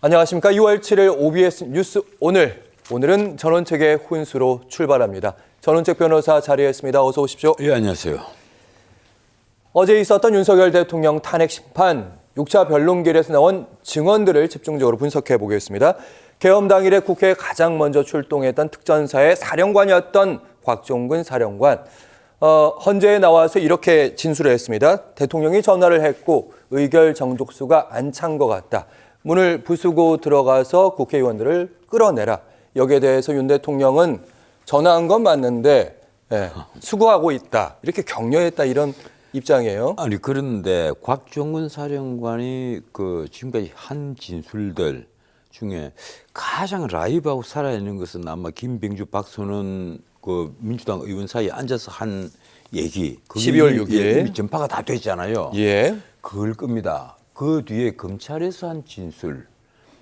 안녕하십니까. 6월 7일 OBS 뉴스 오늘은 전원책의 훈수로 출발합니다. 전원책 변호사 자리했습니다. 어서 오십시오. 예, 안녕하세요. 어제 있었던 윤석열 대통령 탄핵 심판 6차 변론길에서 나온 증언들을 집중적으로 분석해 보겠습니다. 계엄 당일에 국회에 가장 먼저 출동했던 특전사의 사령관이었던 곽종근 사령관. 헌재에 나와서 이렇게 진술을 했습니다. 대통령이 전화를 했고 의결 정족수가 안 찬 것 같다. 문을 부수고 들어가서 국회의원들을 끌어내라. 여기에 대해서 윤 대통령은 전화한 건 맞는데 수고하고 있다. 이렇게 격려했다 이런 입장이에요. 아니 그런데 곽종근 사령관이 지금까지 한 진술들 중에 가장 라이브하고 살아있는 것은 아마 김병주, 박선원 민주당 의원 사이에 앉아서 한 얘기. 12월 6일 이미 전파가 다 됐잖아요. 예. 그걸 겁니다. 그 뒤에 검찰에서 한 진술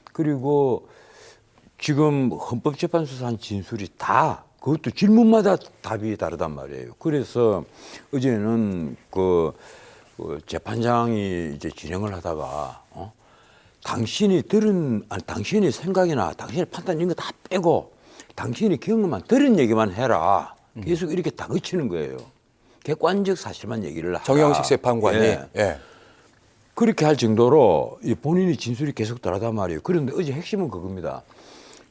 그리고 지금 헌법재판소에서 한 진술이 다 그것도 질문마다 답이 다르단 말이에요. 그래서 어제는 재판장이 이제 진행을 하다가 당신이 생각이나 당신의 판단 이런 거 다 빼고 당신이 경험한 들은 얘기만 해라. 계속 이렇게 다그치는 거예요. 객관적 사실만 얘기를 하라. 정영식 재판관이. 예. 그렇게 할 정도로 본인이 진술이 계속 다르단 말이에요. 그런데 어제 핵심은 그겁니다.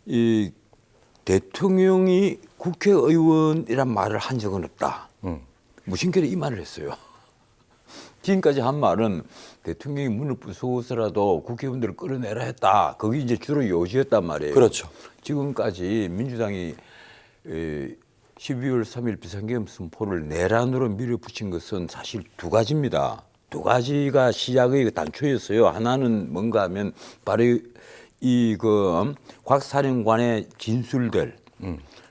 이 대통령이 국회의원이란 말을 한 적은 없다. 무심결에 이 말을 했어요. 지금까지 한 말은 대통령이 문을 부수고서라도 국회의원들을 끌어내라 했다. 그게 이제 주로 요지였단 말이에요. 그렇죠. 지금까지 민주당이 12월 3일 비상계엄 선포를 내란으로 밀어붙인 것은 사실 두 가지입니다. 두 가지가 시작의 단초였어요. 하나는 뭔가 하면 바로 곽 사령관의 진술들,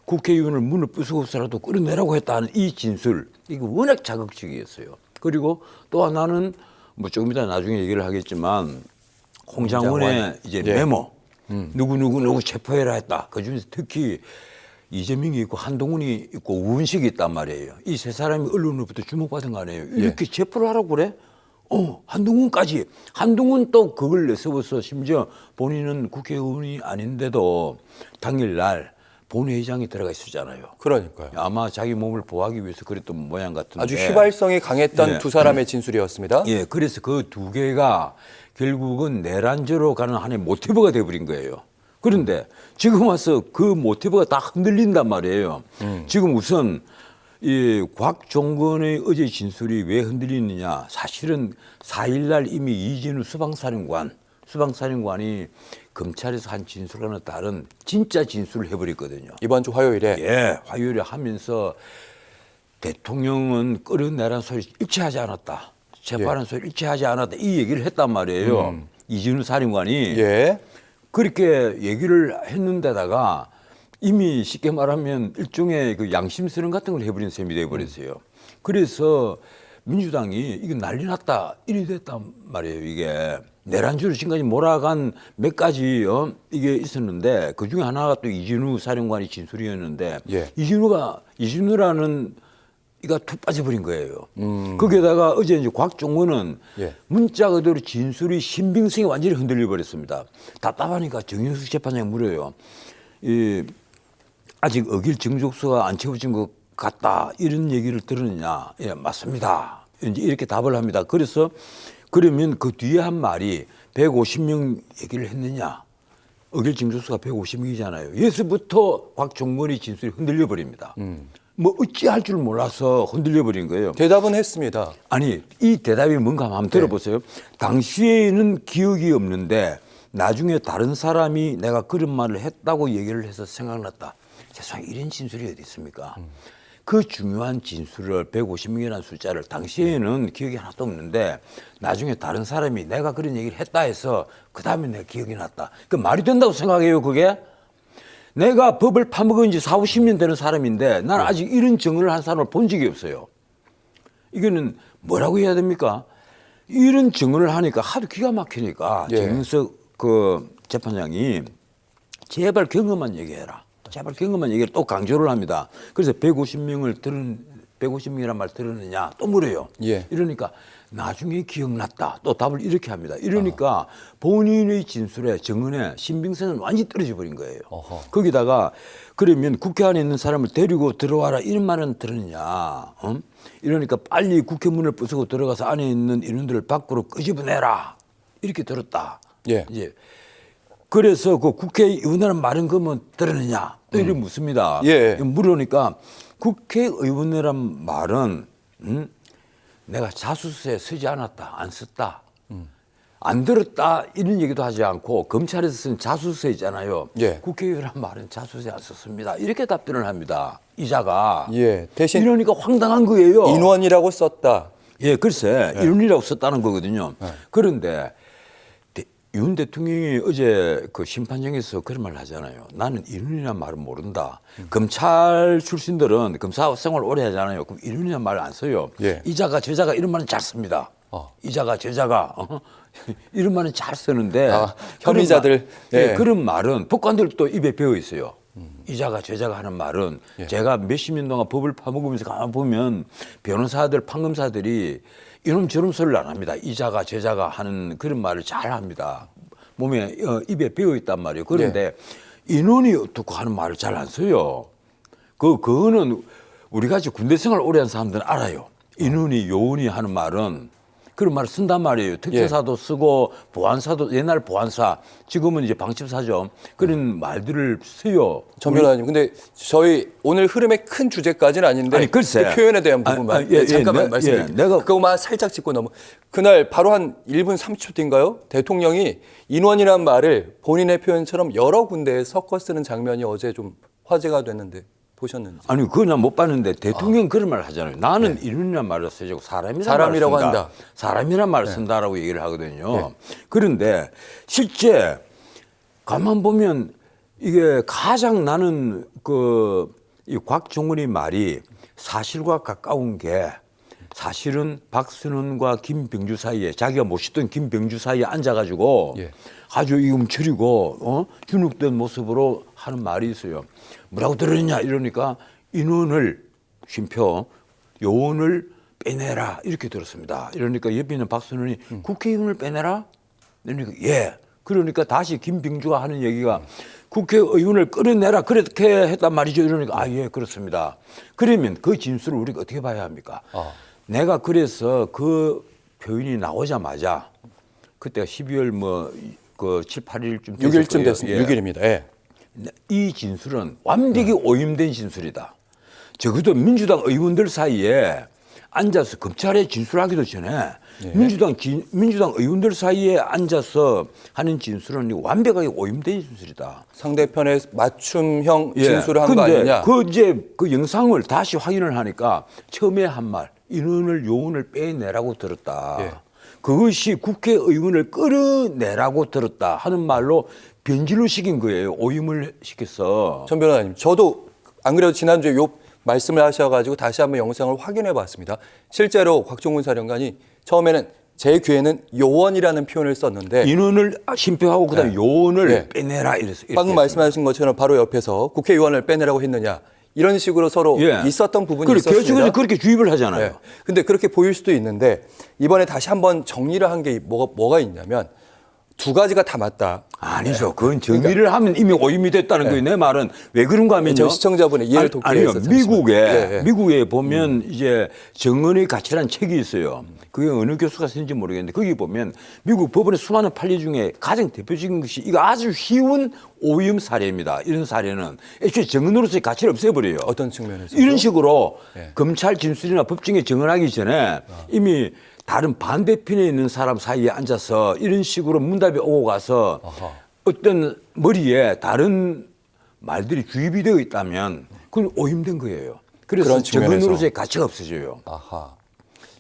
국회의원을 문을 부수고서라도 끌어내라고 했다는 이 진술, 이게 워낙 자극적이었어요. 그리고 또 하나는 조금 이따 나중에 얘기를 하겠지만 홍장원의 이제 메모, 누구 체포해라 했다. 그중에서 특히 이재명이 있고 한동훈이 있고 우은식이 있단 말이에요. 이 세 사람이 언론으로부터 주목받은 거 아니에요. 이렇게 체포를 하라고 그래? 한동훈까지. 한동훈 또 그걸 내세워서 심지어 본인은 국회의원이 아닌데도 당일날 본회의장에 들어가 있었잖아요. 그러니까요. 아마 자기 몸을 보호하기 위해서 그랬던 모양 같은데. 아주 휘발성이 강했던 두 사람의 진술이었습니다. 예, 그래서 그 두 개가 결국은 내란죄로 가는 하나의 모티브가 돼버린 거예요. 그런데 지금 와서 그 모티브가 다 흔들린단 말이에요. 지금 우선 이 곽종근의 어제 진술이 왜 흔들리느냐. 사실은 4일날 이미 이진우 수방사령관이 검찰에서 한 진술과는 다른 진짜 진술을 해버렸거든요. 이번 주 화요일에. 예, 화요일에 하면서 대통령은 끌어내라는 소리 일치하지 않았다. 재판한 소리 일치하지 않았다. 이 얘기를 했단 말이에요. 이진우 사령관이. 예. 그렇게 얘기를 했는데다가 이미 쉽게 말하면 일종의 양심스러운 같은 걸 해버린 셈이 돼버렸어요. 그래서 민주당이 이게 난리 났다 이래 됐단 말이에요. 이게 내란죄로 지금까지 몰아간 몇 가지 이게 있었는데 그 중에 하나가 또 이진우 사령관의 진술이었는데 이진우라는 이가 툭 빠져버린 거예요. 거기에다가 어제 이제 곽종근은 문자 그대로 진술이 신빙성이 완전히 흔들려 버렸습니다. 답답하니까 정영식 재판장이 물어요. 아직 의결 정족수가 안 채워진 것 같다. 이런 얘기를 들었느냐. 예, 맞습니다. 이제 이렇게 답을 합니다. 그래서 그러면 그 뒤에 한 말이 150명 얘기를 했느냐. 의결 정족수가 150명이잖아요. 여기서부터 곽종근의 진술이 흔들려 버립니다. 어찌할 줄 몰라서 흔들려 버린 거예요. 대답은 했습니다. 아니, 이 대답이 뭔가 한번 들어보세요. 당시에는 기억이 없는데 나중에 다른 사람이 내가 그런 말을 했다고 얘기를 해서 생각났다. 세상에 이런 진술이 어디 있습니까? 그 중요한 진술을 150명이라는 숫자를 당시에는 기억이 하나도 없는데 나중에 다른 사람이 내가 그런 얘기를 했다 해서 그 다음에 내가 기억이 났다. 그 말이 된다고 생각해요, 그게? 내가 법을 파먹은 지 40, 50년 되는 사람인데 나는 아직 이런 증언을 한 사람을 본 적이 없어요. 이거는 뭐라고 해야 됩니까? 이런 증언을 하니까 하도 기가 막히니까 정영석 재판장이 제발 경험만 얘기해라. 제발 경험만 얘기를 또 강조를 합니다. 그래서 150명을 들은 150명이란 말 들었느냐 또 물어요. 예. 이러니까 나중에 기억났다. 또 답을 이렇게 합니다. 이러니까 본인의 진술에 증언에 신빙성은 완전히 떨어져 버린 거예요. 거기다가 그러면 국회 안에 있는 사람을 데리고 들어와라 이런 말은 들었냐. 이러니까 빨리 국회 문을 부수고 들어가서 안에 있는 인원들을 밖으로 끄집어내라. 이렇게 들었다. 예. 이제 그래서 그 국회의원이라는 말은 그러면 들었느냐. 또 이렇게 묻습니다. 예. 물으니까 국회의원이란 말은 내가 자수서에 쓰지 않았다, 안 썼다, 안 들었다 이런 얘기도 하지 않고 검찰에서 쓴 자수서 있잖아요. 예. 국회의원이란 말은 자수서에 안 썼습니다. 이렇게 답변을 합니다. 이자가. 예. 대신 이러니까 황당한 거예요. 인원이라고 썼다. 예, 글쎄 인원이라고 썼다는 거거든요. 그런데 윤 대통령이 어제 그 심판정에서 그런 말 하잖아요. 나는 인원이란 말은 모른다. 검찰 출신들은 검사 생활 오래 하잖아요. 그럼 인원이란 말을 안 써요. 예. 이자가 제자가 이런 말은 잘 씁니다. 이자가 제자가 이런 말은 잘 쓰는데 혐의자들 그런 말은 법관들도 입에 배어 있어요. 이자가 제자가 하는 말은 제가 몇십 년 동안 법을 파먹으면서 가만 보면 변호사들, 판검사들이 이놈 저놈 소리를 안 합니다. 이자가 제자가 하는 그런 말을 잘 합니다. 몸에 입에 배어 있단 말이에요. 그런데 인원이 어떻고 하는 말을 잘 안 써요. 그거는 우리 같이 군대 생활 오래 한 사람들은 알아요. 인원이 요원이 하는 말은 그런 말을 쓴단 말이에요. 특전사도 쓰고 보안사도 옛날 보안사 지금은 이제 방첩사죠. 그런 말들을 써요. 전 변호사님, 근데 저희 오늘 흐름의 큰 주제까지는 아닌데 아니, 글쎄. 그 표현에 대한 부분만 잠깐만 말씀드릴게요. 내가 그거만 살짝 짚고 넘어. 그날 바로 한 1분 30초 뒤인가요? 대통령이 인원이란 말을 본인의 표현처럼 여러 군데에 섞어 쓰는 장면이 어제 좀 화제가 됐는데 보셨는지. 아니 그건 난 못 봤는데 대통령 그런 말을 하잖아요. 나는 인원이란 말을 쓰지 않고 사람이라고 한다. 한다. 사람이란 말을 쓴다라고 얘기를 하거든요. 그런데 실제 가만 보면 이게 가장 나는 이 곽종훈의 말이 사실과 가까운 게 사실은 박순원과 김병주 사이에 자기가 모시던 김병주 사이에 앉아가지고 아주 이음처리고 주눅든 모습으로 하는 말이 있어요. 뭐라고 들었냐 이러니까 인원을 쉼표 요원을 빼내라 이렇게 들었습니다. 이러니까 옆에 있는 박순원이 국회의원을 빼내라? 그러니까 예. 그러니까 다시 김병주가 하는 얘기가 국회의원을 끌어내라 그렇게 했단 말이죠. 이러니까 예 그렇습니다. 그러면 그 진술을 우리가 어떻게 봐야 합니까? 내가 그래서 그 표현이 나오자마자 그때가 12월 그 7, 8일쯤 6일쯤 됐습니다. 6일입니다. 예. 이 진술은 완벽히 오염된 진술이다. 적어도 민주당 의원들 사이에 앉아서 검찰에 진술하기도 전에 민주당 의원들 사이에 앉아서 하는 진술은 완벽하게 오염된 진술이다. 상대편의 맞춤형 진술을 한 거 아니냐? 그 영상을 다시 확인을 하니까 처음에 한 말 인원을 요원을 빼내라고 들었다. 그것이 국회의원을 끌어내라고 들었다 하는 말로 변질로 시킨 거예요. 오염을 시켰어. 전 변호사님, 저도 안 그래도 지난주에 요 말씀을 하셔가지고 다시 한번 영상을 확인해 봤습니다. 실제로 곽종훈 사령관이 처음에는 제 귀에는 요원이라는 표현을 썼는데 인원을 쉼표하고 그다음에 요원을 빼내라 이랬어요. 방금 말씀하신 것처럼 바로 옆에서 국회의원을 빼내라고 했느냐 이런 식으로 서로 있었던 부분이 있었습니다. 계속해서 그렇게 주입을 하잖아요. 근데 그렇게 보일 수도 있는데 이번에 다시 한번 정리를 한 게 뭐가 있냐면 두 가지가 다 맞다. 아니죠. 그건 정리를 하면 이미 오염이 됐다는 거예요. 내 말은 왜 그런가 하면요. 저희 시청자분의 이해를 돕기 위해서. 아니요. 미국에 보면 이제 정언의 가치라는 책이 있어요. 그게 어느 교수가 쓴지 모르겠는데 거기 보면 미국 법원의 수많은 판례 중에 가장 대표적인 것이 이거 아주 쉬운 오염 사례입니다. 이런 사례는 애초에 정언으로서의 가치를 없애버려요. 어떤 측면에서? 이런 식으로 검찰 진술이나 법정에 정언하기 전에 이미 다른 반대편에 있는 사람 사이에 앉아서 이런 식으로 문답이 오고 가서 어떤 머리에 다른 말들이 주입이 되어 있다면 그건 오염된 거예요. 그래서 정언으로서의 가치가 없어져요.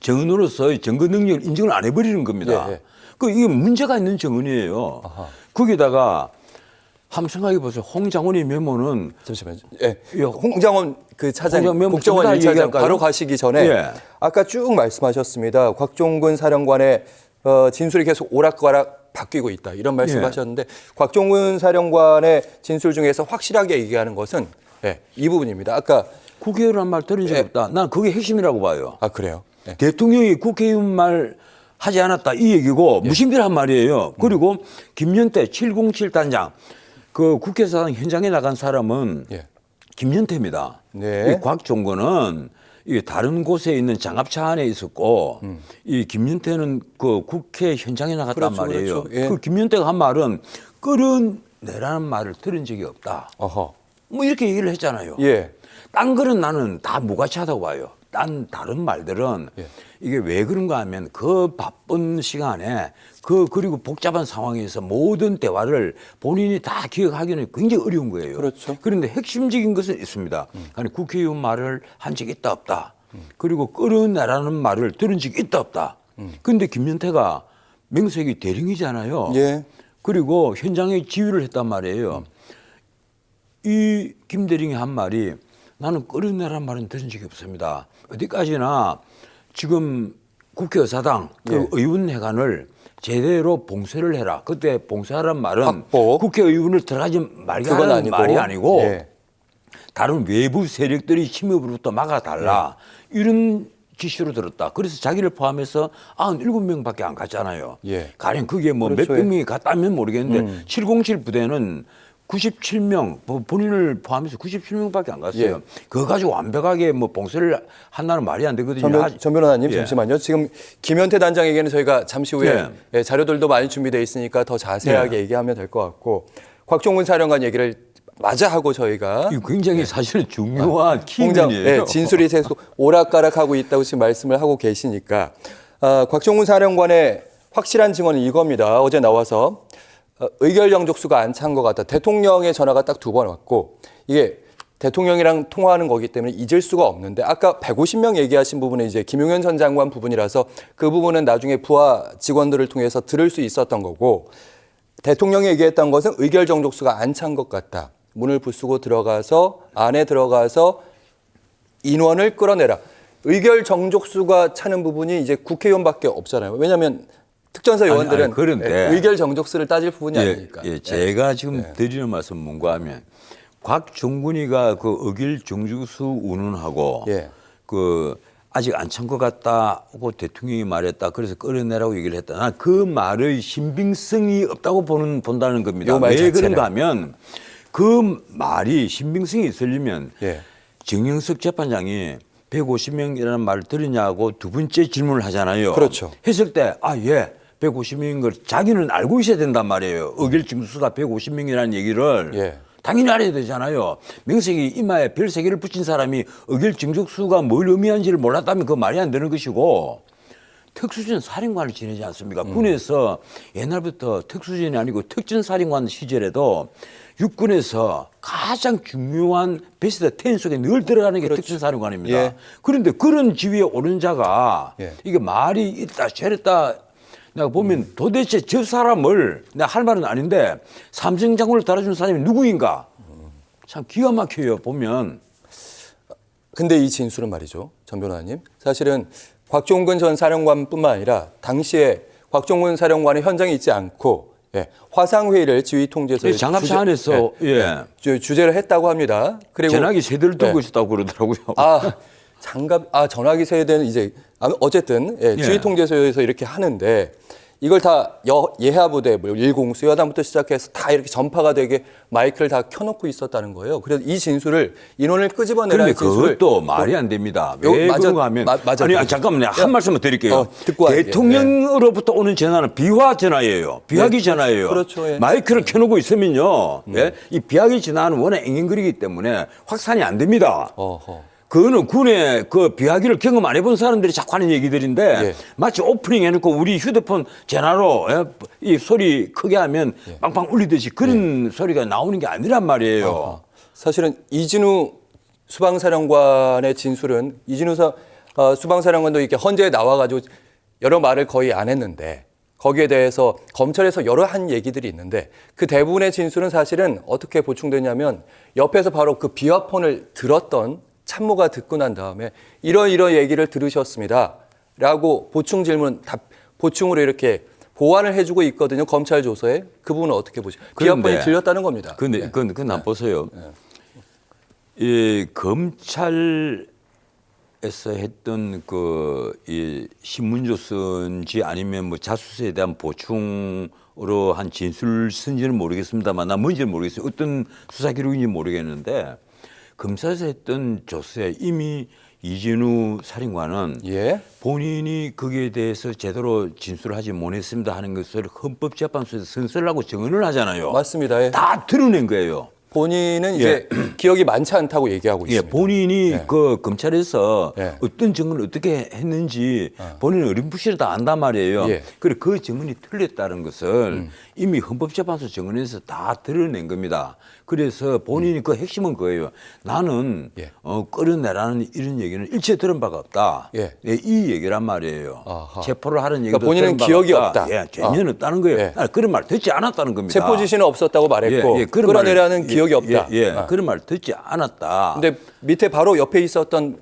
정언으로서의 증거 능력을 인정을 안 해버리는 겁니다. 이게 문제가 있는 정언이에요. 거기다가 한번 생각해 보세요. 홍장원의 메모는 잠시만요. 홍장원 그 차장, 국정원 1차장 바로 가시기 전에 아까 쭉 말씀하셨습니다. 곽종근 사령관의 진술이 계속 오락가락 바뀌고 있다. 이런 말씀하셨는데 곽종근 사령관의 진술 중에서 확실하게 얘기하는 것은 이 부분입니다. 아까 국회의원 말 들은 적 없다. 난 그게 핵심이라고 봐요. 아, 그래요? 네. 대통령이 국회의원 말 하지 않았다 이 얘기고 무신비란 말이에요. 그리고 김연태 707 단장 그 국회의사당 현장에 나간 사람은 예. 김연태입니다. 네. 이 곽종건은 이 다른 곳에 있는 장갑차 안에 있었고 이 김연태는 그 국회 현장에 나갔단 그렇죠, 말이에요. 그렇죠. 예. 그 김연태가 한 말은 끌어내라는 말을 들은 적이 없다. 어허. 뭐 이렇게 얘기를 했잖아요. 예. 딴 거는 나는 다 무가치하다고 봐요. 딴 다른 말들은 예. 이게 왜 그런가 하면 그 바쁜 시간에 그리고 복잡한 상황에서 모든 대화를 본인이 다 기억하기는 굉장히 어려운 거예요. 그렇죠. 그런데 핵심적인 것은 있습니다. 아니 국회의원 말을 한 적이 있다 없다. 그리고 끌어내라는 말을 들은 적이 있다 없다. 그런데 김연태가 명색이 대령이잖아요. 예. 그리고 현장에 지휘를 했단 말이에요. 이 김대령이 한 말이 나는 끌어내라는 말은 들은 적이 없습니다. 어디까지나 지금 국회의사당 그 예. 의원회관을 제대로 봉쇄를 해라. 그때 봉쇄하라는 말은 확보. 국회의원을 들어가지 말게 그건 하는 아니고. 말이 아니고 예. 다른 외부 세력들이 침입으로부터 막아달라. 이런 지시로 들었다. 그래서 자기를 포함해서 97명밖에 안 갔잖아요. 예. 가령 그게 뭐 그렇죠. 몇백 명이 갔다면 모르겠는데 707 부대는 97명, 본인을 포함해서 97명밖에 안 갔어요. 예. 그거 가지고 완벽하게 뭐 봉쇄를 한다는 말이 안 되거든요. 전 변호사님 예. 잠시만요. 지금 김현태 단장에게는 저희가 잠시 후에 네. 예, 자료들도 많이 준비되어 있으니까 더 자세하게 얘기하면 될 것 같고 곽종근 사령관 얘기를 마저 하고 저희가 이거 굉장히 사실은 중요한 공장 키문이에요. 진술이 계속 오락가락하고 있다고 지금 말씀을 하고 계시니까 곽종근 사령관의 확실한 증언은 이겁니다. 어제 나와서 의결 영족수가 안 찬 것 같다. 대통령의 전화가 딱 2번 왔고 이게 대통령이랑 통화하는 거기 때문에 잊을 수가 없는데 아까 150명 얘기하신 부분은 이제 김용현 전 장관 부분이라서 그 부분은 나중에 부하 직원들을 통해서 들을 수 있었던 거고 대통령이 얘기했던 것은 의결 정족수가 안 찬 것 같다. 문을 부수고 들어가서 안에 들어가서 인원을 끌어내라. 의결 정족수가 차는 부분이 이제 국회의원밖에 없잖아요. 왜냐하면 특전사 요원들은 아니, 그런데 의결 정족수를 따질 부분이 아니니까. 예, 제가 지금 드리는 말씀 뭔가 하면 곽종근이가 그 의결 정족수 운운하고 예. 그 아직 안 찬 것 같다고 대통령이 말했다. 그래서 끌어내라고 얘기를 했다. 난 그 말의 신빙성이 없다고 본다는 겁니다. 요 말 왜 자체는. 그런가 하면 그 말이 신빙성이 있으려면 예. 정영석 재판장이 150명이라는 말을 들으냐고 두 번째 질문을 하잖아요. 그렇죠. 했을 때, 예, 150명인 걸 자기는 알고 있어야 된단 말이에요. 의결 증수가 150명이라는 얘기를. 예. 당연히 알아야 되잖아요. 명색이 이마에 별 3개를 붙인 사람이 의결 증족수가 뭘 의미하는지를 몰랐다면 그거 말이 안 되는 것이고 특수전 사령관을 지내지 않습니까? 군에서 옛날부터 특수전이 아니고 특전사령관 시절에도 육군에서 가장 중요한 베스트 10 속에 늘 들어가는 게 특전사령관입니다. 예. 그런데 그런 지위에 오른 자가 예. 이게 말이 있다 저랬다 내가 보면 도대체 저 사람을 내가 할 말은 아닌데 삼성장군을 달아준 사람이 누구인가? 참 기가 막혀요 보면. 근데 이 진술은 말이죠. 전 변호사님. 사실은 곽종근 전 사령관뿐만 아니라 당시에 곽종근 사령관이 현장에 있지 않고 화상회의를 지휘통제소에 장갑차 안에서 주재를 했다고 합니다. 그리고 전화기 세대를 들고 있었다고 그러더라고요. 전화기 세대는 이제 어쨌든 지휘통제소에서 이렇게 하는데 이걸 다 예하부대, 10 수여단부터 시작해서 다 이렇게 전파가 되게 마이크를 다 켜놓고 있었다는 거예요. 그래서 이 진술을 인원을 끄집어내라는 그런데 진술을 그것도 말이 안 됩니다. 왜 그런가 하면 아니 잠깐만요. 한 말씀만 드릴게요. 듣고 대통령으로부터 오는 전화는 비화 전화예요. 비화기 전화예요. 그렇죠. 예. 마이크를 켜놓고 있으면요. 이 비화기 전화는 워낙 앵앵거리기 때문에 확산이 안 됩니다. 어허. 그거는 군에 그 비하기를 경험 안 해본 사람들이 자꾸 하는 얘기들인데 마치 오프닝 해놓고 우리 휴대폰 전화로 이 소리 크게 하면 빵빵 울리듯이 그런 소리가 나오는 게 아니란 말이에요. 사실은 이진우 수방사령관의 진술은 이진우 수방사령관도 이렇게 헌재에 나와가지고 여러 말을 거의 안 했는데 거기에 대해서 검찰에서 여러 한 얘기들이 있는데 그 대부분의 진술은 사실은 어떻게 보충되냐면 옆에서 바로 그 비화폰을 들었던 참모가 듣고 난 다음에 이런 얘기를 들으셨습니다. 라고 보충으로 이렇게 보완을 해주고 있거든요. 검찰 조서에. 그 부분은 어떻게 보시죠? 비화폰이 들렸다는 겁니다. 근데 그건 안 보세요. 이 검찰에서 했던 이 신문조서인지 아니면 뭐 자수서에 대한 보충으로 한 진술서인지는 모르겠습니다만, 나 뭔지는 모르겠어요. 어떤 수사 기록인지 모르겠는데, 검사에서 했던 조서에 이미 이진우 살인관은 예. 본인이 거기에 대해서 제대로 진술하지 못했습니다 하는 것을 헌법재판소에서 선서라고 증언을 하잖아요. 맞습니다. 예. 다 드러낸 거예요. 본인은 이제 기억이 많지 않다고 얘기하고 예, 있습니다. 본인이 그 검찰에서 예. 어떤 증언을 어떻게 했는지 본인은 어렴풋이 다 안단 말이에요. 예. 그리고 그 증언이 틀렸다는 것을 이미 헌법재판소 증언에서 다 드러낸 겁니다. 그래서 본인이 그 핵심은 그거예요. 나는 예. 끌어내라는 이런 얘기는 일체 들은 바가 없다. 예. 예, 이 얘기란 말이에요. 아하. 체포를 하는 얘기도 그러니까 본인은 들은 바가 기억이 없다. 예, 전혀 없다는 거예요. 예. 아니, 그런 말 듣지 않았다는 겁니다. 체포 지시는 없었다고 말했고 그런 끌어내라는 말을- 기억이 없다. 예, 그런 말 듣지 않았다. 근데 밑에 바로 옆에 있었던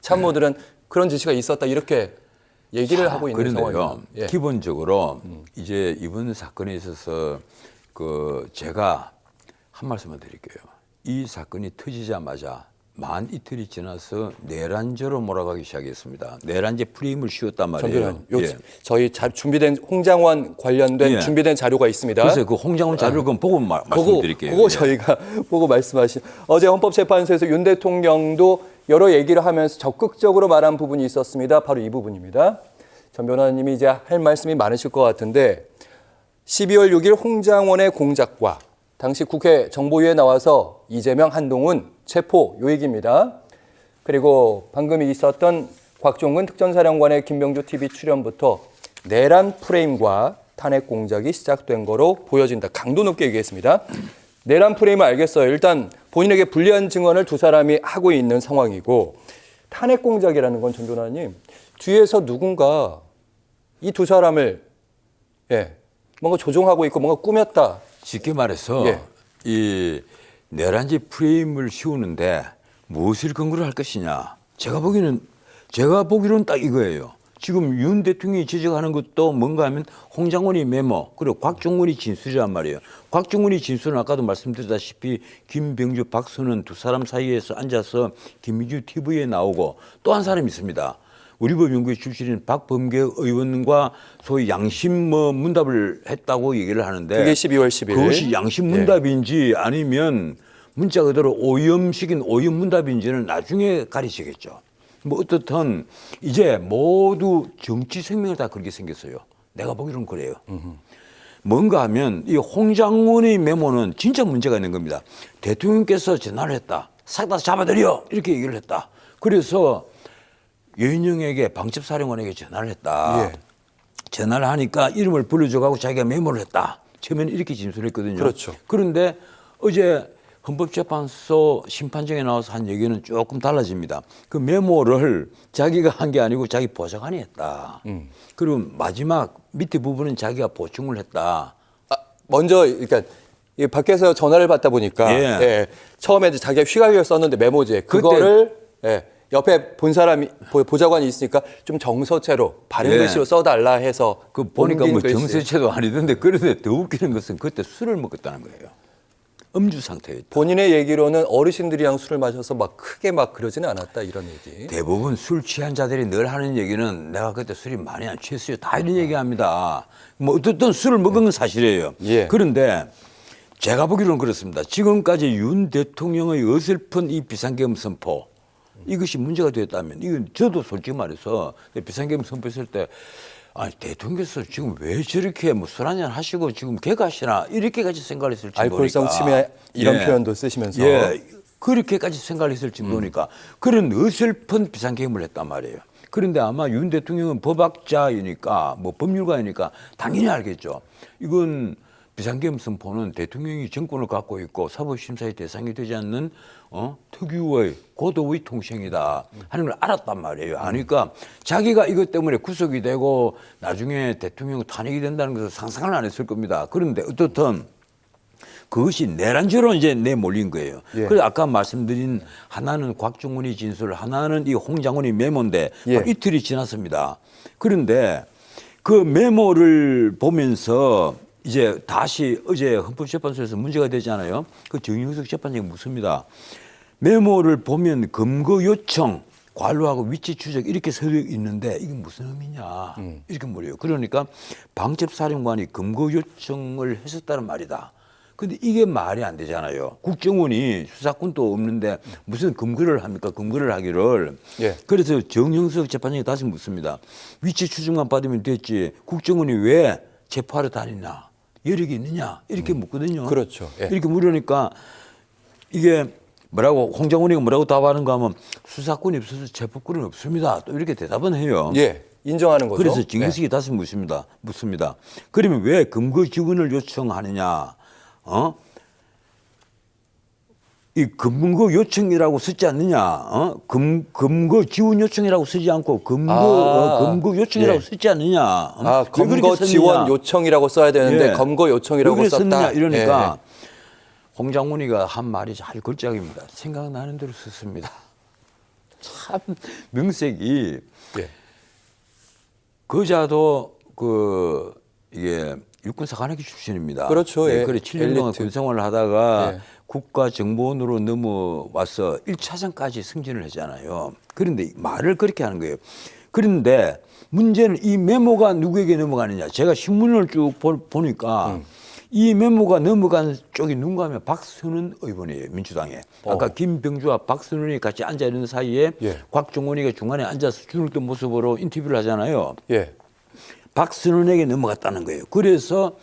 참모들은 그런 지시가 있었다 이렇게 얘기를 하고 있는 그런데요. 상황이에요. 예. 기본적으로 이제 이번 사건에 있어서 제가 한 말씀만 드릴게요. 이 사건이 터지자마자 만 이틀이 지나서 내란죄로 몰아가기 시작했습니다. 내란죄 프레임을 씌웠단 말이에요. 저희 준비된 홍장원 관련된 예. 준비된 자료가 있습니다. 그래서 그 홍장원 자료를 그럼 보고 말씀드릴게요. 그거 예. 저희가 보고 말씀하신 어제 헌법재판소에서 윤 대통령도 여러 얘기를 하면서 적극적으로 말한 부분이 있었습니다. 바로 이 부분입니다. 전 변호사님이 이제 할 말씀이 많으실 것 같은데 12월 6일 홍장원의 공작과 당시 국회 정보위에 나와서 이재명, 한동훈 체포 요 얘기입니다. 그리고 방금 있었던 곽종근 특전사령관의 김병주 TV 출연부터 내란 프레임과 탄핵 공작이 시작된 거로 보여진다. 강도 높게 얘기했습니다. 내란 프레임을 알겠어요. 일단 본인에게 불리한 증언을 두 사람이 하고 있는 상황이고 탄핵 공작이라는 건 전 변호사님 뒤에서 누군가 이 두 사람을 뭔가 조종하고 있고 뭔가 꾸몄다. 쉽게 말해서 예. 이 내란죄 프레임을 씌우는데 무엇을 근거로 할 것이냐. 제가 보기로는 딱 이거예요. 지금 윤 대통령이 지적하는 것도 뭔가 하면 홍장원이 메모 그리고 곽종근이 진술이란 말이에요. 곽종근이 진술은 아까도 말씀드렸다시피 김병주, 박선은 두 사람 사이에서 앉아서 김민주 TV에 나오고 또 한 사람이 있습니다. 우리법연구회 출신인 박범계 의원과 소위 양심 문답을 했다고 얘기를 하는데 그게 12월 10일. 그것이 양심 문답인지 아니면 문자 그대로 오염식인 오염 문답인지는 나중에 가리시겠죠. 뭐 어떻든 이제 모두 정치 생명을 다 그렇게 생겼어요. 내가 보기로는 그래요. 뭔가 하면 이 홍장원의 메모는 진짜 문제가 있는 겁니다. 대통령께서 전화를 했다. 싹 다 잡아들여 이렇게 얘기를 했다. 그래서 여인영에게 방첩사령관에게 전화를 했다. 예. 전화를 하니까 이름을 불러줘가고 자기가 메모를 했다. 처음에는 이렇게 진술했거든요. 그렇죠. 그런데 어제 헌법재판소 심판정에 나와서 한 얘기는 조금 달라집니다. 그 메모를 자기가 한 게 아니고 자기 보좌관이 했다. 그리고 마지막 밑에 부분은 자기가 보충을 했다. 먼저 그러니까 이 밖에서 전화를 받다 보니까 처음에 이제 자기가 휘갈겨 썼는데 메모지에 그거를 옆에 본 사람이 보좌관이 있으니까 좀 정서체로 바른 글씨로 써달라 해서 그 보니까 옮긴 뭐 글씨. 정서체도 아니던데 그런데 더 웃기는 것은 그때 술을 먹었다는 거예요. 음주 상태였다. 본인의 얘기로는 어르신들이랑 술을 마셔서 막 크게 막 그러지는 않았다 이런 얘기. 대부분 술 취한 자들이 늘 하는 얘기는 내가 그때 술이 많이 안 취했어요. 다 이런 얘기합니다. 뭐 어쨌든 술을 먹은 건 사실이에요. 예. 그런데 제가 보기로는 그렇습니다. 지금까지 윤 대통령의 어설픈 이 비상계엄 선포 이것이 문제가 되었다면 이건 저도 솔직히 말해서 비상계엄 선포했을 때 아니 대통령께서 지금 왜 저렇게 뭐 술 한잔 하시고 지금 개가시나 이렇게까지 생각을 했을지 모르니까. 알코올성 치매 이런 표현도 쓰시면서. 그렇게까지 생각을 했을지 모르니까 그런 어설픈 비상계엄을 했단 말이에요. 그런데 아마 윤 대통령은 법학자이니까 뭐 법률가이니까 당연히 알겠죠. 이건 비상계엄 선포는 대통령이 정권을 갖고 있고 사법심사의 대상이 되지 않는 특유의 고도의 통행이다 하는 걸 알았단 말이에요. 아니까 자기가 이것 때문에 구속이 되고 나중에 대통령 탄핵이 된다는 것을 상상을 안 했을 겁니다. 그런데 어떻든 그것이 내란죄로 이제 내몰린 거예요. 그래서 아까 말씀드린 하나는 곽종근이 진술, 하나는 이 홍장원이 메모인데 이틀이 지났습니다. 그런데 그 메모를 보면서 이제 다시 어제 헌법재판소에서 문제가 되잖아요. 그 정영석 재판장이 묻습니다. 메모를 보면 검거 요청, 관로하고 위치 추적 이렇게 써 있는데 이게 무슨 의미냐 이렇게 물어요. 그러니까 방첩사령관이 검거 요청을 했었다는 말이다. 근데 이게 말이 안 되잖아요. 국정원이 수사권도 없는데 무슨 검거를 합니까? 검거를 하기를. 예. 그래서 정형석 재판장이 다시 묻습니다. 위치 추적만 받으면 됐지. 국정원이 왜 체포하러 다니냐? 여력이 있느냐? 이렇게 묻거든요. 그렇죠. 예. 이렇게 물으니까 이게 뭐라고 홍장훈이가 뭐라고 답하는가 하면 수사권이 없어서 체포권은 없습니다. 또 이렇게 대답은 해요. 예. 인정하는 거죠. 그래서 정경식이 다시 묻습니다. 그러면 왜 검거 지원을 요청하느냐? 이 검거 요청이라고 쓰지 않느냐? 검거 지원 요청이라고 쓰지 않고 검거 요청이라고 예. 쓰지 않느냐? 아, 검거 지원 요청이라고 써야 되는데 예. 검거 요청이라고 왜 썼다. 썼느냐? 이러니까 예. 홍장훈이가 한 말이 잘 걸작입니다. 생각나는 대로 썼습니다. 참 명색이 예. 거자도 이게 육군사관학교 출신입니다. 그렇죠. 예. 그래 7년 동안 엘리트. 군생활을 하다가 예. 국가정보원으로 넘어와서 1차장까지 승진을 했잖아요. 그런데 말을 그렇게 하는 거예요. 그런데 문제는 이 메모가 누구에게 넘어가느냐. 제가 신문을 쭉 보니까 이 메모가 넘어간 쪽이 누군가 하면 박선원 의원이에요. 민주당에. 아까 김병주와 박선원이 같이 앉아있는 사이에 예. 곽종원이가 중간에 앉아서 줄을 뜬 모습으로 인터뷰를 하잖아요. 예. 박선원에게 넘어갔다는 거예요. 그래서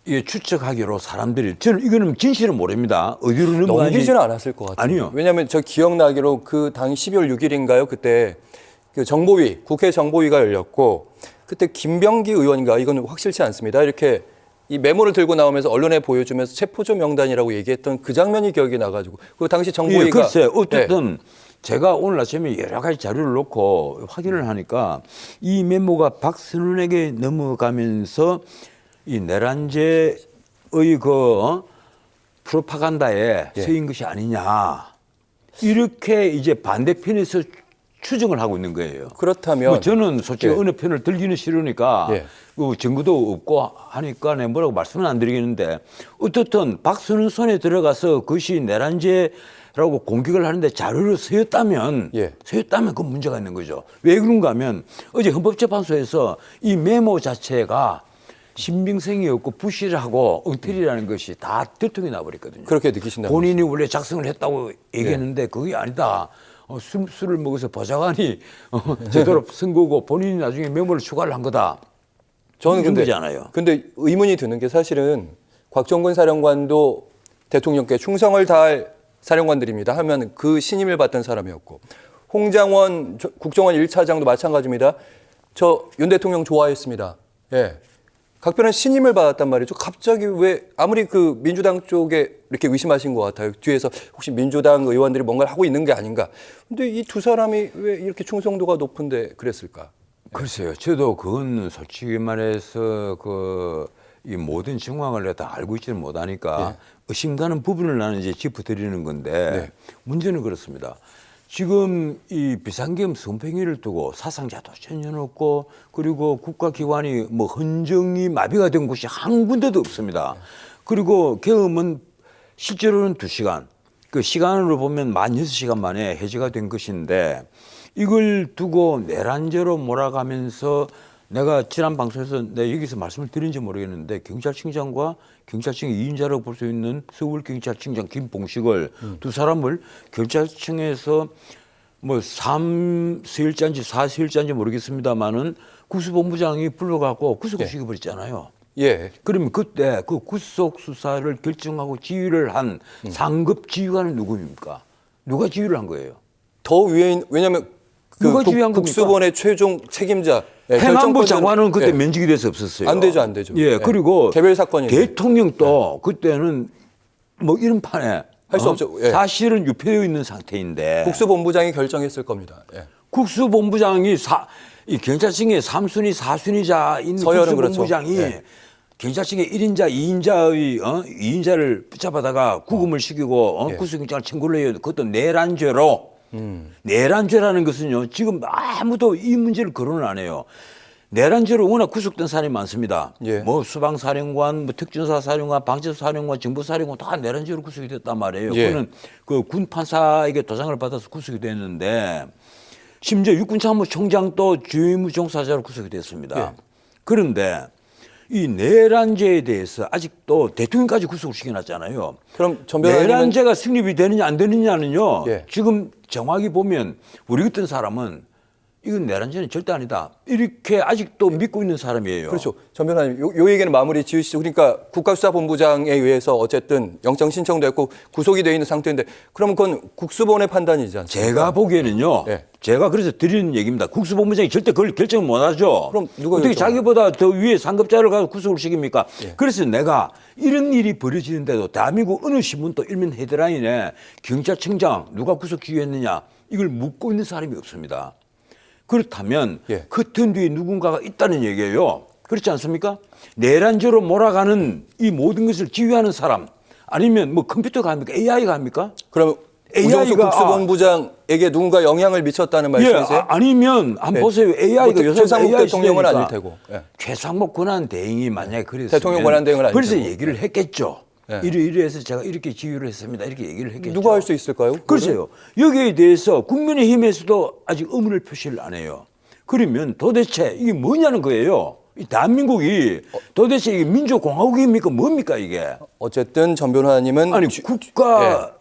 이게 추측하기로 사람들이 저는 이거는 진실은 모릅니다. 어디로 넘어가는지. 넘기지는 않았을 것 같아요. 아니요. 왜냐하면 저 기억나기로 그 당 12월 6일인가요? 그때 그 정보위 국회 정보위가 열렸고 그때 김병기 의원인가 이건 확실치 않습니다. 이렇게 이 메모를 들고 나오면서 언론에 보여주면서 체포조 명단이라고 얘기했던 그 장면이 기억이 나가지고 그 당시 정보위가 예, 글쎄 어쨌든 제가 오늘 아침에 여러 가지 자료를 놓고 확인을 하니까 이 메모가 박선원에게 넘어가면서 이 내란죄의 프로파간다에 예. 쓰인 것이 아니냐 이렇게 이제 반대편에서 추정을 하고 있는 거예요. 그렇다면 뭐 저는 솔직히 예. 어느 편을 들기는 싫으니까 예. 그 증거도 없고 하니까 내가 뭐라고 말씀은 안 드리겠는데 어떻든 박선원 손에 들어가서 그것이 내란죄라고 공격을 하는데 자료를 쓰였다면 예. 그 문제가 있는 거죠. 왜 그런가 하면 어제 헌법재판소에서 이 메모 자체가 신빙성이 없고 부실하고 엉터리라는 것이 다 들통이 나버렸거든요. 그렇게 느끼신다는 본인이 원래 작성을 했다고 얘기했는데 그게 아니다. 술을 먹어서 보좌관이 제대로 쓴 거고 본인이 나중에 메모를 추가를 한 거다. 저는 이런 근데 거잖아요. 근데 의문이 드는 게 사실은 곽정근 사령관도 대통령께 충성을 다할 사령관들입니다 하면 그 신임을 받던 사람이었고 홍장원 국정원 1차장도 마찬가지입니다. 저 윤 대통령 좋아했습니다. 예. 각별한 신임을 받았단 말이죠. 갑자기 왜 아무리 그 민주당 쪽에 이렇게 의심하신 것 같아요. 뒤에서 혹시 민주당 의원들이 뭔가를 하고 있는 게 아닌가. 근데 이 두 사람이 왜 이렇게 충성도가 높은데 그랬을까? 글쎄요. 저도 그건 솔직히 말해서 이 모든 정황을 다 알고 있지는 못하니까 의심 가는 부분을 나는 이제 짚어드리는 건데 네. 문제는 그렇습니다. 지금 이 비상계엄 선포행위를 두고 사상자도 전혀 없고 그리고 국가기관이 뭐 헌정이 마비가 된 곳이 한 군데도 없습니다. 그리고 계엄은 실제로는 2시간, 그 시간으로 보면 만 6시간 만에 해제가 된 것인데 이걸 두고 내란죄로 몰아가면서 내가 지난 방송에서 내가 여기서 말씀을 드린지 모르겠는데 경찰청장과 경찰청의 2인자라고 볼 수 있는 서울경찰청장 김봉식을 두 사람을 경찰청에서 뭐 3수일자인지 4수일자인지 모르겠습니다만은 구수본부장이 불러갖고 구속을 시켜버렸잖아요. 예. 그러면 그때 그 구속 수사를 결정하고 지휘를 한 상급 지휘관은 누구입니까? 누가 지휘를 한 거예요? 더 위에 왜냐하면 그 누가 지휘한 겁니까? 국수본의 최종 책임자 행안부 결정권자는- 장관은 그때 예. 면직이 돼서 없었어요. 안 되죠, 안 되죠. 예, 예. 그리고 개별 사건인데. 대통령도 그때는 뭐 이런 판에 할수 없죠. 예. 사실은 유폐되어 있는 상태인데 국수본부장이 결정했을 겁니다. 예. 국수본부장이 이 경찰청의 3순위, 4순위자인 서열은 국수본부장이 그렇죠. 예. 경찰청의 1인자, 2인자의 2인자를 붙잡아다가 구금을 시키고 예. 구속영장을 청구를 해요. 그것도 내란죄로. 내란죄라는 것은요. 지금 아무도 이 문제를 거론을 안 해요. 내란죄로 워낙 구속된 사람이 많습니다. 예. 뭐 수방사령관, 뭐 특전사사령관, 방첩사령관, 정보사령관 다 내란죄로 구속이 됐단 말이에요. 예. 그거는 그 군 판사에게 도장을 받아서 구속이 됐는데 심지어 육군참모총장도 주임무 종사자로 구속이 됐습니다. 예. 그런데 이 내란죄에 대해서 아직도 대통령까지 구속을 시켜놨잖아요. 그럼 전 변호사님은 내란죄가 성립이 되느냐 안 되느냐는요. 예. 지금 정확히 보면 우리 같은 사람은 이건 내란죄는 절대 아니다. 이렇게 아직도 믿고 있는 사람이에요. 그렇죠. 전 변호사님, 요 얘기는 마무리 지으시죠. 그러니까 국가수사본부장에 의해서 어쨌든 영장 신청됐고 구속이 돼 있는 상태인데 그러면 그건 국수본의 판단이지 않습니까? 제가 보기에는요. 예. 제가 그래서 드리는 얘기입니다. 국수본부장이 절대 그걸 결정을 못하죠. 그럼 누가 어떻게 결정을 자기보다 더 위에 상급자를 가서 구속을 시킵니까? 예. 그래서 내가 이런 일이 벌어지는데도 대한민국 어느 신문도 일면 헤드라인에 경찰청장 누가 구속 지휘했느냐 이걸 묻고 있는 사람이 없습니다. 그렇다면 예. 커튼 뒤에 누군가가 있다는 얘기예요. 그렇지 않습니까? 내란죄로 몰아가는 이 모든 것을 지휘하는 사람 아니면 뭐 컴퓨터가 합니까? AI가 합니까? 그러면 AI가 우정수 국수본부장에게 누군가 영향을 미쳤다는 예, 말씀이세요? 아니면 한번 예. 보세요. AI가 뭐 요새 최상목 AI 대통령은 시대니까 아닐 테고. 예. 최상목 권한 대행이 만약에 그랬으면 대통령 권한 대행은 아닐 그래서 테고. 얘기를 했겠죠. 예. 이래서 제가 이렇게 지휘를 했습니다. 이렇게 얘기를 했겠죠. 누가 할 수 있을까요? 그거를? 글쎄요. 여기에 대해서 국민의힘에서도 아직 의문을 표시를 안 해요. 그러면 도대체 이게 뭐냐는 거예요. 이 대한민국이 도대체 이게 민주공화국입니까? 뭡니까 이게? 어쨌든 전 변호사님은 아니 국가 예.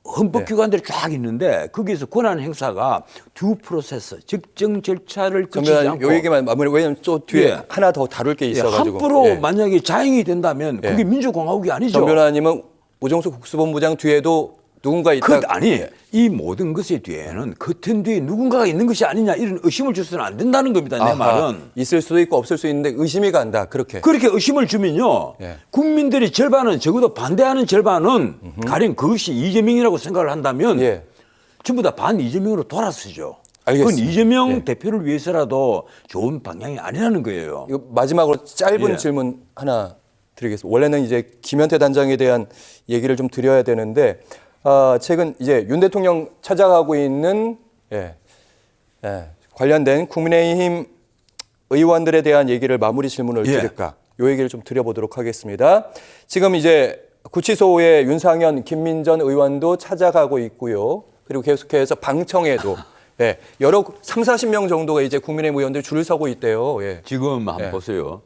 헌법기관들이 쫙 있는데 거기에서 권한 행사가 두 프로세스 적정 절차를 전 거치지 변호사님 않고 요 얘기만 마무리 왜냐면 또 뒤에 예. 하나 더 다룰 게 있어가지고 함부로 예. 만약에 자행이 된다면 예. 그게 민주공화국이 아니죠. 전 변호사님은 우정수 국수본부장 뒤에도 누군가 있다. 아니 이 모든 것의 뒤에는 커튼 뒤에 누군가가 있는 것이 아니냐 이런 의심을 줘서는 안 된다는 겁니다. 내 아하, 말은. 있을 수도 있고 없을 수 있는데 의심이 간다. 그렇게. 그렇게 의심을 주면요. 예. 국민들이 절반은 적어도 반대하는 절반은 가령 그것이 이재명이라고 생각을 한다면 예. 전부 다 반 이재명으로 돌아서죠. 알겠습니다. 그건 이재명 예. 대표를 위해서라도 좋은 방향이 아니라는 거예요. 이거 마지막으로 짧은 예. 질문 하나 드리겠습니다. 원래는 이제 김현태 단장에 대한 얘기를 좀 드려야 되는데 최근 이제 윤 대통령 찾아가고 있는 관련된 국민의힘 의원들에 대한 얘기를 마무리 질문을 예. 드릴까? 요 얘기를 좀 드려보도록 하겠습니다. 지금 이제 구치소에 윤상현, 김민전 의원도 찾아가고 있고요. 그리고 계속해서 방청에도 여러 30-40명 정도가 이제 국민의힘 의원들 줄을 서고 있대요. 예. 지금 한번 예. 보세요.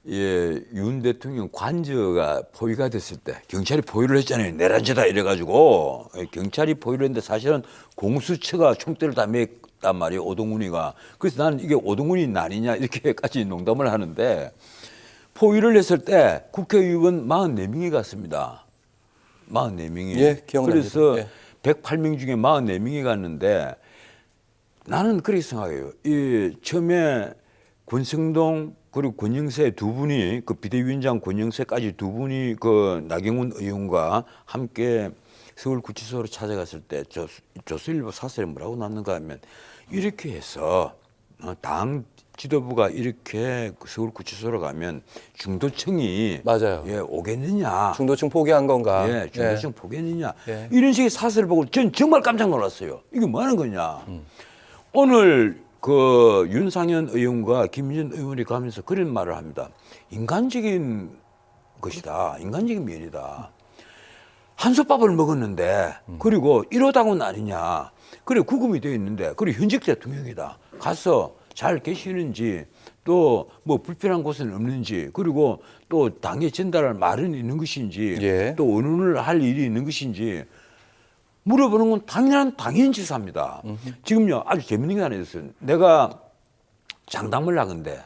예, 윤 대통령 관저가 포위가 됐을 때 경찰이 포위를 했잖아요. 내란죄다 이래가지고 경찰이 포위를 했는데 사실은 공수처가 총대를 다 맸단 말이에요. 오동훈이가. 그래서 나는 이게 오동훈이 난이냐 이렇게까지 농담을 하는데 포위를 했을 때 국회의원 44명이 갔습니다. 44명이. 예, 기억납니다. 그래서 예. 108명 중에 44명이 갔는데 나는 그렇게 생각해요. 이 처음에 권성동 그리고 권영세 두 분이 그 비대위원장 권영세까지 두 분이 그 나경원 의원과 함께 서울구치소로 찾아갔을 때 조선일보 사설에 뭐라고 났는가 하면 이렇게 해서 당 지도부가 이렇게 서울구치소로 가면 중도층이 맞아요. 예, 오겠느냐. 중도층 포기한 건가? 예, 중도층 포기했느냐. 예. 이런 식의 사설을 보고 전 정말 깜짝 놀랐어요. 이게 뭐 하는 거냐. 오늘 그 윤상현 의원과 김민전 의원이 가면서 그런 말을 합니다. 인간적인 것이다. 인간적인 면이다. 한솥밥을 먹었는데 그리고 이러다고는 아니냐. 그래 구금이 되어 있는데 그리고 현직 대통령이다. 가서 잘 계시는지 또 뭐 불편한 곳은 없는지 그리고 또 당에 전달할 말은 있는 것인지 예. 또 의논을 할 일이 있는 것인지 물어보는 건 당연지사입니다. 지금요 아주 재밌는 게 하나 있었어요. 내가 장담을 하건데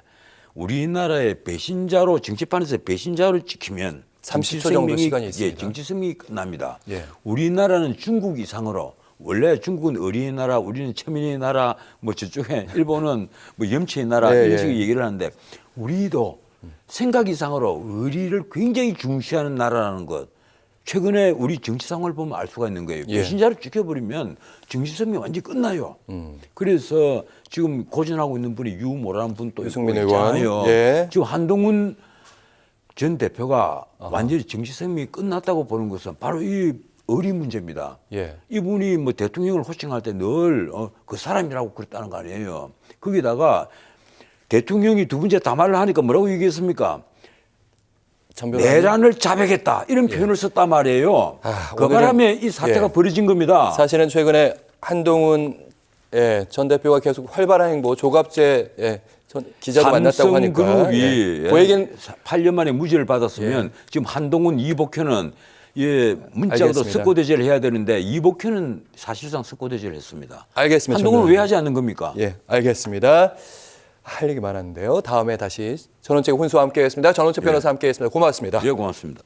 우리나라의 배신자로 정치판에서 배신자로 찍히면 30초 정도 시간이 있습니다. 예, 정치 생명이 끝납니다. 예. 우리나라는 중국 이상으로 원래 중국은 어린이 나라, 우리는 천민의 나라, 뭐 저쪽에 일본은 뭐 염치의 나라 예, 이런 예. 식의 얘기를 하는데 우리도 생각 이상으로 의리를 굉장히 중시하는 나라라는 것. 최근에 우리 정치 상황을 보면 알 수가 있는 거예요. 예. 배신자로 찍혀버리면 정치성이 완전히 끝나요. 그래서 지금 고전하고 있는 분이 유모라는 분도 유승민 있고 의원. 있잖아요. 예. 지금 한동훈 전 대표가 완전히 정치성이 끝났다고 보는 것은 바로 이 의리 문제입니다. 예. 이분이 뭐 대통령을 호칭할 때 늘 그 사람이라고 그랬다는 거 아니에요. 거기다가 대통령이 두 번째 담화를 하니까 뭐라고 얘기했습니까? 전 변호사님. 내란을 자백했다 이런 표현을 썼단 말이에요. 그 오늘은- 바람에 이 사태가 벌어진 겁니다. 사실은 최근에 한동훈 전 대표가 계속 활발한 행보, 조갑재 전 기자도 만났다고 하니까 삼성그룹이 그 얘기는 8년 만에 무죄를 받았으면 지금 한동훈 이복현은 문자로도 알겠습니다. 석고대죄를 해야 되는데 이복현은 사실상 석고대죄를 했습니다. 알겠습니다. 한동훈은 왜 하지 않는 겁니까? 알겠습니다. 할 얘기 많았는데요. 다음에 다시 전원책 훈수와 함께했습니다. 전원책 변호사 함께했습니다. 고맙습니다. 예, 고맙습니다.